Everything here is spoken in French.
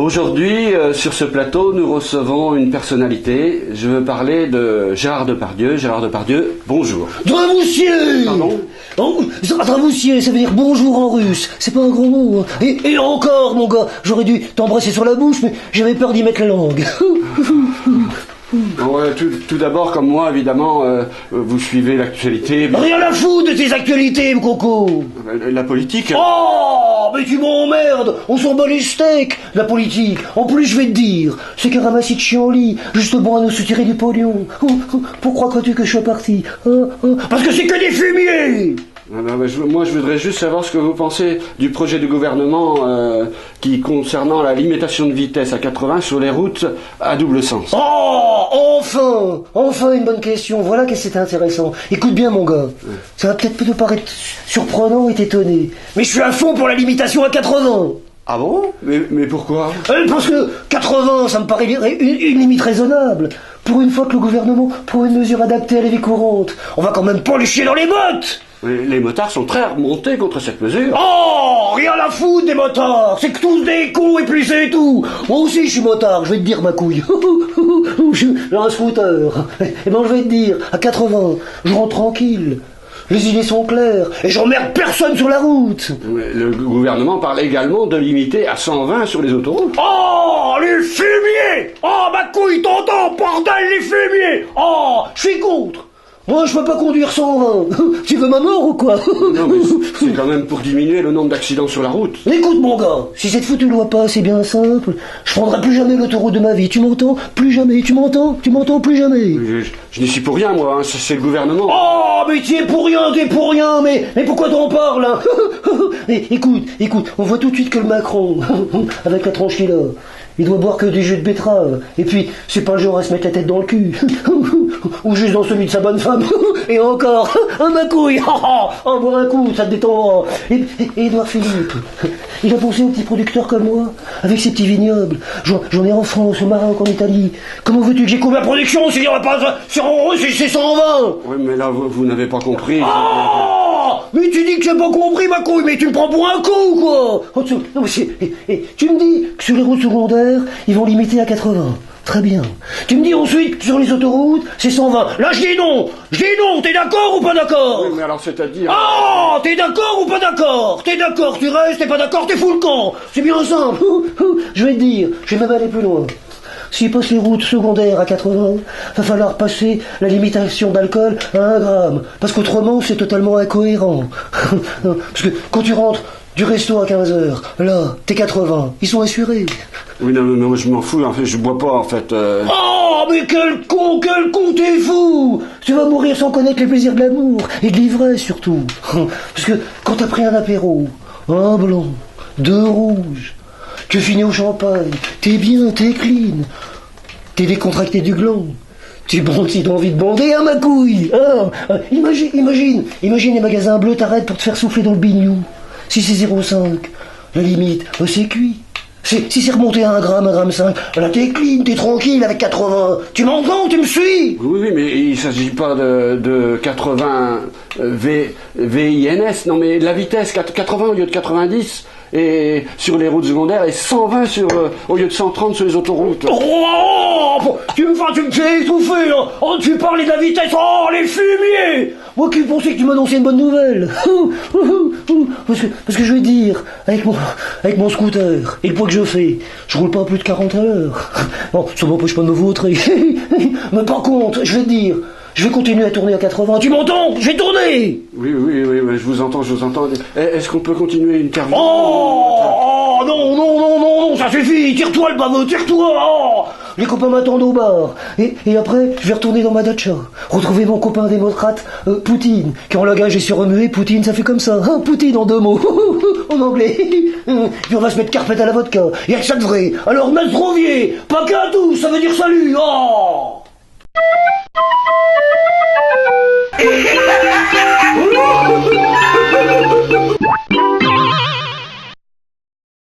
Aujourd'hui, sur ce plateau, nous recevons une personnalité. Je veux parler de Gérard Depardieu. Gérard Depardieu, bonjour. Dravoussier. Pardon? Dravoussier, ça veut dire bonjour en russe. C'est pas un gros mot. Hein. Et encore, mon gars, j'aurais dû t'embrasser sur la bouche, mais j'avais peur d'y mettre la langue. Ouais, tout d'abord, comme moi, évidemment, vous suivez l'actualité. Mais... Rien à foutre de tes actualités, mon coco. La politique. Oh, mais tu m'emmerdes. On s'en bat les steaks, la politique. En plus, je vais te dire, c'est qu'un ramassis de chienlit, juste bon à nous soutirer du pognon. Pourquoi crois-tu que je sois parti? Parce que c'est que des fumiers. Moi, je voudrais juste savoir ce que vous pensez du projet du gouvernement qui concernant la limitation de vitesse à 80 sur les routes à double sens. Oh, enfin une bonne question. Voilà que c'est intéressant. Écoute bien, mon gars. Ça va peut-être te paraître surprenant et t'étonner, mais je suis à fond pour la limitation à 80. Ah bon? Mais pourquoi? Parce que 80, ça me paraît une limite raisonnable. Pour une fois que le gouvernement prend une mesure adaptée à la vie courante, on va quand même pas les chier dans les bottes. Les motards sont très remontés contre cette mesure. Oh, rien à foutre des motards. C'est que tous des cons et puis c'est tout. Moi aussi je suis motard, je vais te dire ma couille. J'ai un scooter. Eh ben je vais te dire, à 80, je rentre tranquille. Les idées sont claires et j'emmerde personne sur la route. Le gouvernement parle également de limiter à 120 sur les autoroutes. Oh, les fumiers. Oh, ma couille, t'entends, bordel, les fumiers. Oh, je suis contre. Moi, je peux pas conduire 120. Tu veux ma mort ou quoi? Non, mais c'est quand même pour diminuer le nombre d'accidents sur la route. Écoute, mon gars, si cette foutue loi passe, c'est bien simple. Je prendrai plus jamais l'autoroute de ma vie. Tu m'entends? Plus jamais. Tu m'entends? Tu m'entends? Plus jamais. Je n'y suis pour rien, moi. Hein. C'est le gouvernement. Oh, mais t'es pour rien. Mais pourquoi t'en parles, hein? Écoute, on voit tout de suite que le Macron, avec la tronche qu'il a, il doit boire que des jus de betterave. Et puis, c'est pas le genre à se mettre la tête dans le cul. Ou juste dans celui de sa bonne femme. Et encore, ma couille. Boire un coup, ça te détend. Et Édouard Philippe, il a pensé aux petits producteurs comme moi, avec ses petits vignobles. J'en ai en France, au Maroc, en Italie. Comment veux-tu que j'ai couvert la production s'il n'y aura pas... C'est 120. Oui, mais là, vous n'avez pas compris. Mais tu dis que j'ai pas compris, ma couille, mais tu me prends pour un con, quoi. Non, mais tu me dis que sur les routes secondaires, ils vont limiter à 80. Très bien. Tu me dis ensuite que sur les autoroutes, c'est 120. Là, je dis non, t'es d'accord ou pas d'accord? Oui, mais alors c'est-à-dire... Ah, t'es d'accord ou pas d'accord? T'es d'accord, tu restes, t'es pas d'accord, t'es fou le camp. C'est bien simple. Je vais te dire, je vais même aller plus loin. S'ils passent les routes secondaires à 80, va falloir passer la limitation d'alcool à 1 gramme. Parce qu'autrement, c'est totalement incohérent. Parce que quand tu rentres du resto à 15h, là, t'es 80, ils sont assurés. Oui, non, moi je m'en fous, en fait, je bois pas, en fait. Oh, mais quel con, t'es fou! Tu vas mourir sans connaître les plaisirs de l'amour, et de l'ivresse surtout. Parce que quand t'as pris un apéro, un blanc, 2 rouges, tu finis au champagne, t'es bien, t'es clean, t'es décontracté du gland, tu bondis d'envie de bander, hein, ma couille, hein. Imagine les magasins bleus t'arrêtent pour te faire souffler dans le bignou. Si c'est 0,5, la limite, c'est cuit. Si c'est remonté à 1 gramme 5, là t'es clean, t'es tranquille avec 80. Tu m'entends, tu me suis? Oui, mais il s'agit pas de 80 VINS, non mais la vitesse, 80 au lieu de 90, et sur les routes secondaires, et 120 au lieu de 130 sur les autoroutes. Oh, tu me fais étouffer, là. Oh, tu parlais de la vitesse, oh, les fumiers. Moi qui pensais que tu m'annonçais une bonne nouvelle. Parce que je vais te dire, avec mon scooter, et le poids que je fais, je roule pas à plus de 40 à l'heure. Bon, ça m'empêche pas de me vautrer. Mais par contre, je vais te dire, je vais continuer à tourner à 80. Tu m'entends? Je vais tourner. Oui, je vous entends. Est-ce qu'on peut continuer une interview? Oh, non, ça suffit. Tire-toi le baveux, tire-toi. Oh. Les copains m'attendent au bar. Et après, je vais retourner dans ma dacha. Retrouver mon copain démocrate, Poutine, qui en langage est surremué. Poutine, ça fait comme ça. Hein, Poutine en 2 mots. En anglais. Puis on va se mettre carpette à la vodka. Y'a que ça de vrai. Alors, Nastrovier, pas qu'à tout, ça veut dire salut. Oh.